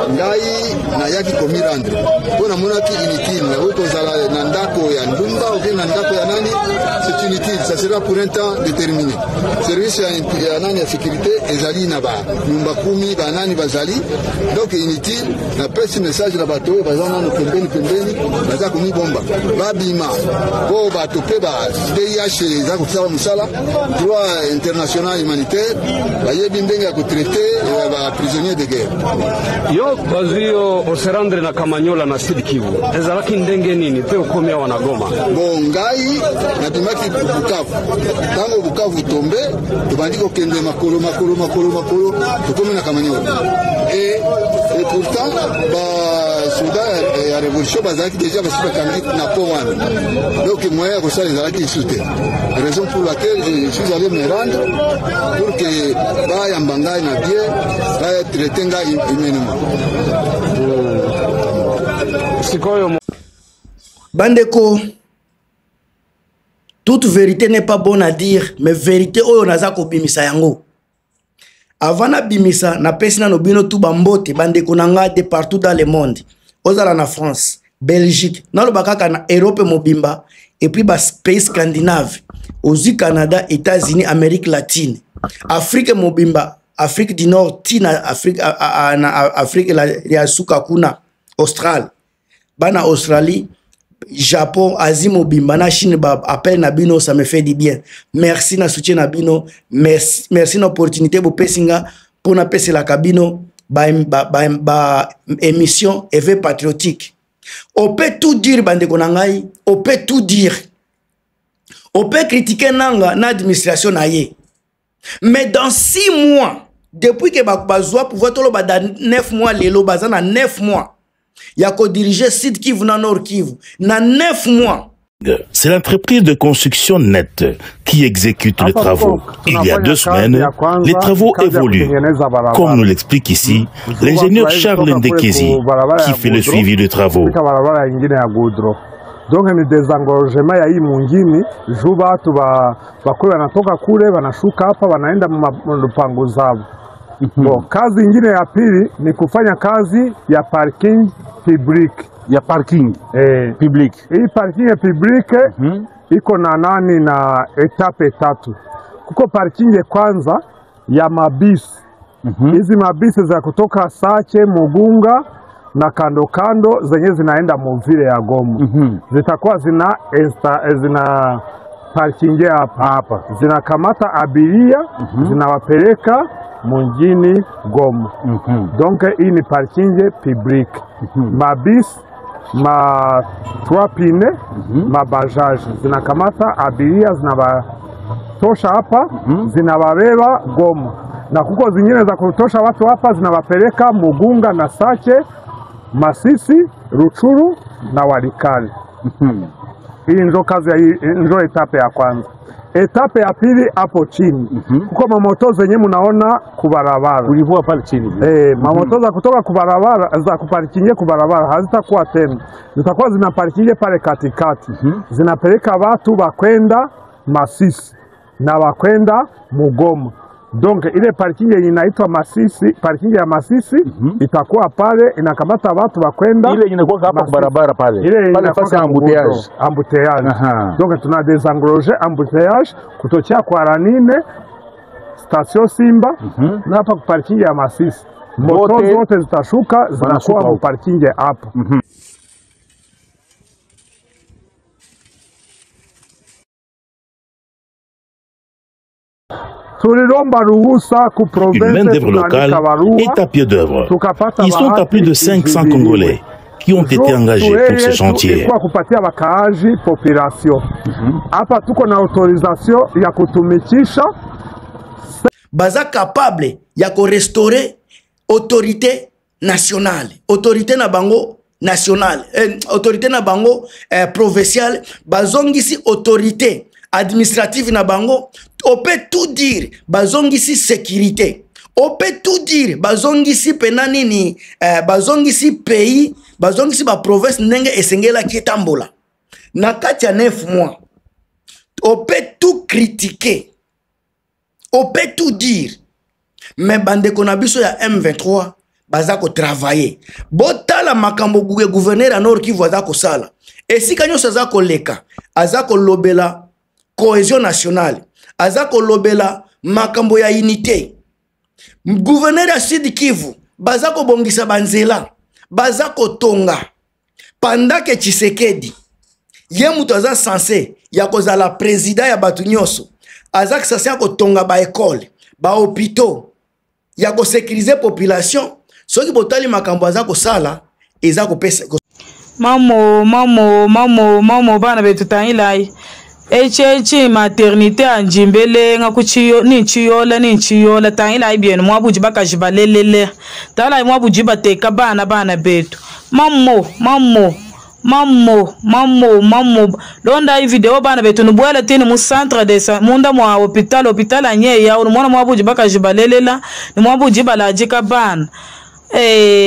ngai na yaki komirandre pona monaki inutile na uko zala na ndako ya ndumba ou na ndako ya nani, c'est inutile, ça sera pour un temps déterminé. Service ya nani ya sécurité ezali na ba nyumba 10 ba nani bazali, donc inutile na pesi message na bato bazana no pembeni baza komi bomba babima ko bato pe ba DIH za kusala musala droit international humanitaire bayebi ndenge ya traiter ba prisonniers de guerre. Yo bazio oserandre na Kamanyola na Sud Kivu ezalaki ndenge nini pe ukomia wanagoma bongai na dimaki Bukavu tango Bukavu tombe tubandi ko kende makolo tukomi na Kamanyola et pourtant ba souda ya révolution bazaki déjà basiba kandi na Powana, donc moi ko ça ezalaki soute, raison pour laquelle je suis allé me rendre pour que ba yambanga na bien ba traiter nga humainement. Bandeko, toute vérité n'est pas bonne à dire, mais vérité oyo naza ko bimisa yango. Avant na bimisa na pesi na nobino tout bambote bandeko nanga de partout dans le monde. Ozala na France, Belgique, na lo bakaka na Europe mobimba et puis bas pays scandinave, aux Canada, États-Unis, Amérique latine, Afrique mobimba, Afrique du Nord, tina Afrique Afrique ya suka kuna, Australie. Bana Australie, Japon, Asie mobimba na Chine ba appel na bino, ça me fait du bien. Merci na soutien na bino, merci na opportunité bo pesinga pour na pese la cabino ba émission éveil patriotique. On peut tout dire bandeko nangai, on peut tout dire. On peut critiquer nanga na administration na ye. Mais dans 6 mois, depuis que bazwa pouvoir tolo ba 9 mois lelo bazana 9 mois. Yako diriger Sud Kivu na Nord Kivu na 9 mois. C'est l'entreprise de construction Net qui exécute les travaux. Il y a 2 semaines, les travaux évoluent. Comme nous l'explique ici l'ingénieur Charles Ndekezi qui fait le suivi des travaux. Donc ni désengorgement ya hii mwingine juba watu bakwe wanatoka kule wanashuka hapa wanaenda mpango zao. Bon, kazi ingine ya pili ni kufanya kazi ya parking public. Ya parking public. Hii parking public iko na nani na etape 3. Kuko parking ya kwanza ya mabisi. Hizi mabisi za kutoka Sache, Mugunga na kando zenye zinaenda Muvile ya Goma. Zitakuwa zina parking hapa. Zinakamata abiria, zinawapeleka mjini Goma. Donc hii ni parking public. Mabisi, ma 3 pine, mabajaji zinakamata abiria, zinabatosha hapa, zinababeba Goma. Na kuko zingine za kutosha watu hapa zinawapeleka Mugunga na Sache, Masisi, Ruchuru na Walikale. Hii ndio kazi ya ndio etape ya kwanza. Etape ya pili hapo chini. Kuko mamoto zenye mnaona kubarabara. Ulivua pale chini. Mamoto za kutoka kubarabara za kuparkinge kubarabara hazitakuwa tena. Zitakuwa zinaparkinge pale katikati. Zinapeleka watu bakwenda Masisi na bakwenda Mugoma. Donc ile parking inaitwa Masisi, parking ya Masisi itakuwa pale inakamata watu bakwenda. Ile inakuwa hapa barabara pale. Ile pale fasi ya embouteillage. Donc tuna désengorger embouteillage kutoka kwa Ranine station Simba na hapa parking ya Masisi. Moto zote zitashuka zinakuwa parking hapa. Une main-d'œuvre locale est à pied d'œuvre. Ils sont à plus de 500 Congolais qui ont été engagés pour ce chantier. Baza capable ya ko restaurer autorité nationale, autorité na bango nationale, autorité na bango provinciale, bazongisi autorité administrative na bango. On peut tout dire, bazongisi sécurité. On peut tout dire, bazongisi penanini, bazongisi pays, bazongisi ba province nenge esengela kietambola. Na kati ya 9 mois, on peut tout critiquer. On peut tout dire. Mais bande konabiso ya M23, baza ko travailler botala makambo gouverneur à Nord Kivu aza ko sala esika nyonso aza ko leka aza ko lobela cohésion nationale aza ko lobela makambo ya unité gouverneur à Sud Kivu baza ko bongisa banzela baza ko tonga pendant que Tshisekedi ye mutu aza censé ya kozala président ya batu nyonso aza censé ko tonga ba école ba hôpitaux ya ko sécuriser population soki botali makambo aza ko sala eza ko pesa mamo bana betu tangilai echechi maternité anjimbele nga kuchiyo ni chiyola tangilai bien mwabuji bakajibalelele tala mwabuji bateka bana betu mamo londa hii video bana betu nubwela tini mu centre de munda mwa hospital anye ya mwana mwabuji bakajibalela ni mwabuji balajika bana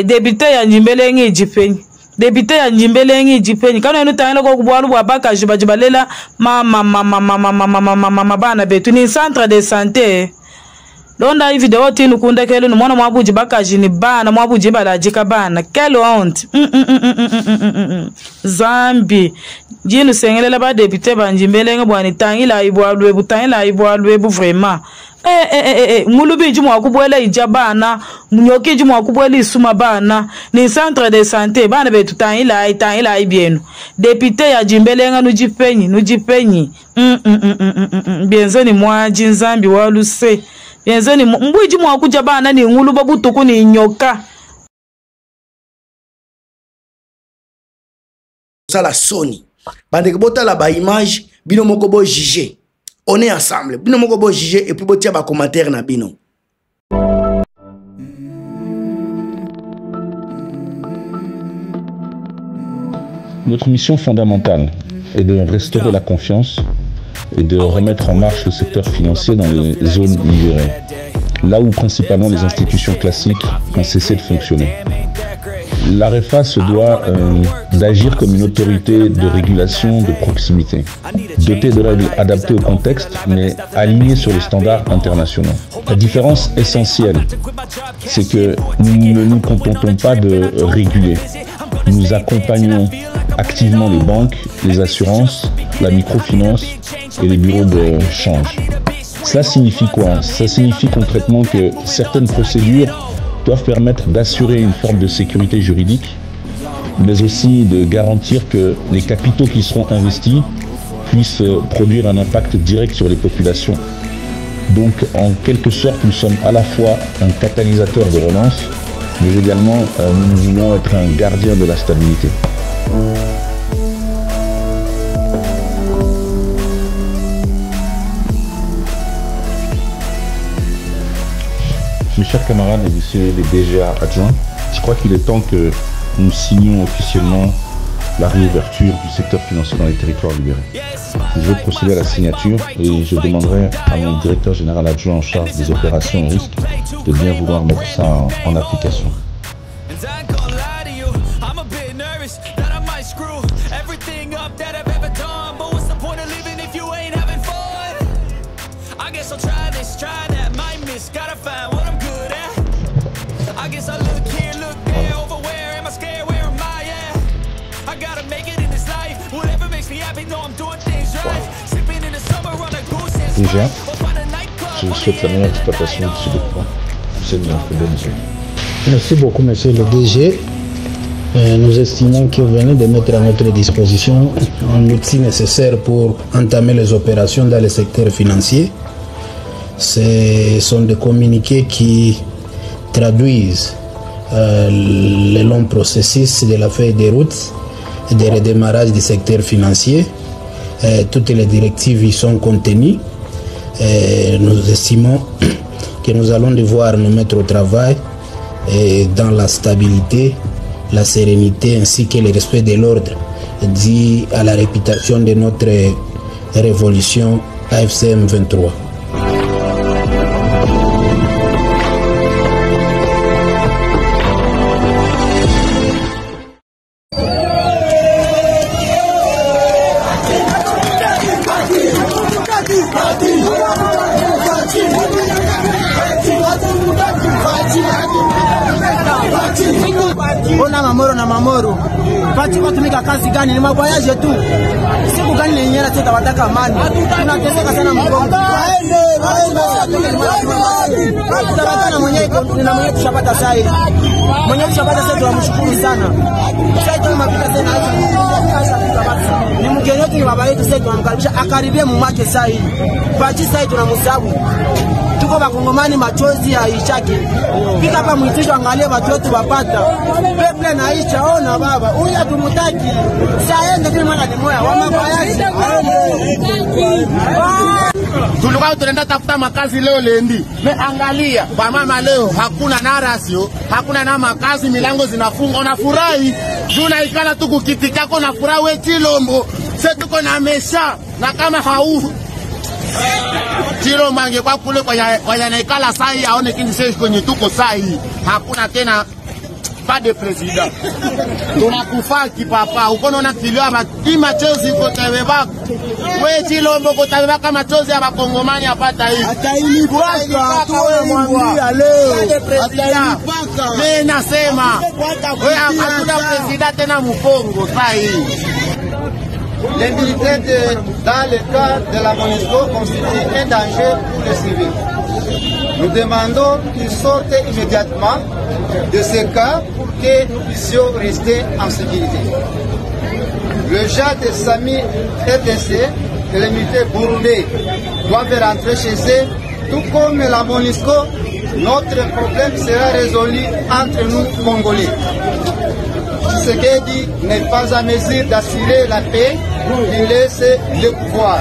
député ya njimbele ngi jipenyi député ya njimbele ngi jipenyi kana enu tangela ko kubwalu bwa bakajibalela mama bana betu ni centre de santé londa hii video tini kundekele ni mwana mwabuji bakajini bana mwabuji balajika bana quelle honte zambi jinu sengelela ba député banjimbele ngi bwani tangila ibwalwe vraiment ngulubi jumu akubwela ijabana munyoki jumu akubwela isuma bana ni centre de santé bana betu tangila ibienu député ya jimbelenga nujipenyi bienzeni mwaji nzambi waluse bienzeni mbui jumu akuja bana ni nguluba butuku ni nyoka sala soni bande kebota la ba image bino moko bo juger. On est ensemble. Bino moko bo juger et puis bo tia ba commentaire na bino. Notre mission fondamentale est de restaurer la confiance et de remettre en marche le secteur financier dans les zones libérées, là où principalement les institutions classiques ont cessé de fonctionner. L'AREFA se doit d'agir comme une autorité de régulation de proximité, dotée de règles adaptées au contexte, mais alignées sur les standards internationaux. La différence essentielle, c'est que nous ne nous contentons pas de réguler. Nous accompagnons activement les banques, les assurances, la microfinance et les bureaux de change. Cela signifie quoi? Ça signifie concrètement que certaines procédures doivent permettre d'assurer une forme de sécurité juridique, mais aussi de garantir que les capitaux qui seront investis puissent produire un impact direct sur les populations. Donc, en quelque sorte, nous sommes à la fois un catalyseur de relance, mais également nous voulons être un gardien de la stabilité. Mes chers camarades et messieurs les DGA adjoints, je crois qu'il est temps que nous signions officiellement la réouverture du secteur financier dans les territoires libérés. Je vais procéder à la signature et je demanderai à mon directeur général adjoint en charge des opérations au risque de bien vouloir mettre ça en application. Déjà, je vous souhaite la meilleure exploitation de ce document. Merci beaucoup, monsieur le DG. Nous estimons que vous venez de mettre à notre disposition un outil nécessaire pour entamer les opérations dans le secteur financier. Ce sont des communiqués qui traduisent le long processus de la feuille de route et de redémarrage du secteur financier. Toutes les directives y sont contenues. Nous estimons que nous allons devoir nous mettre au travail dans la stabilité, la sérénité ainsi que le respect de l'ordre dit à la réputation de notre révolution AFCM 23. Ona mamoro na mamoro. Pati watumika kazi gani? Ni maboyaje tu. Siku gani ni nyera teta wataka amani. Tunateseka sana mgongo. Tutabakana mwenyewe na mwenyewe tushapata saa hii. Mwenyewe tushapata saa tunamshukuru sana. Sasa tunamapita tena ni mgeni wetu, ni baba yetu, sasa tunamkaribisha akaribie mumake saa hii. Pati saa hii tunamsabu. Tuko bakongomani machozi ya ichake. Pika hapa mwitisho, angalie watu wetu wapata. Peple na isha, ona baba. Huyu hatumtaki. Saende kile mwana ni moya wa mabayaji. Tulikuwa tunaenda tafuta makazi leo lendi. Angalia, kwa mama leo hakuna na rasio, hakuna na makazi, milango zinafunga. Unafurahi. Juna ikala tu kukiti chako na furahi we Chilombo. Sasa tuko na mesha na kama hau Chilombo angekuwa kule kwa naikala sai aone kindi sisi kwenye tuko sai. Hakuna tena pas de président. Tunakufaki papa, ukonaona kilio hapa machozi kwa tebeba. We Chilombo kwa tebeba kama machozi hapa Kongomani apata hivi. Atailipaka tuemwambia leo. Atailipaka. Mimi nasema wewe hakuna president tena mpongo sai. L'impunité dans le cas de la MONUSCO constitue un danger pour les civils. Nous demandons qu'ils sortent immédiatement de ce cas pour que nous puissions rester en sécurité. Le Jad de Sami RDC et les militaires burundais doivent rentrer chez eux, tout comme la MONUSCO. Notre problème sera résolu entre nous Congolais. Ce qui dit n'est pas à mesure d'assurer la paix, il laisse le pouvoir.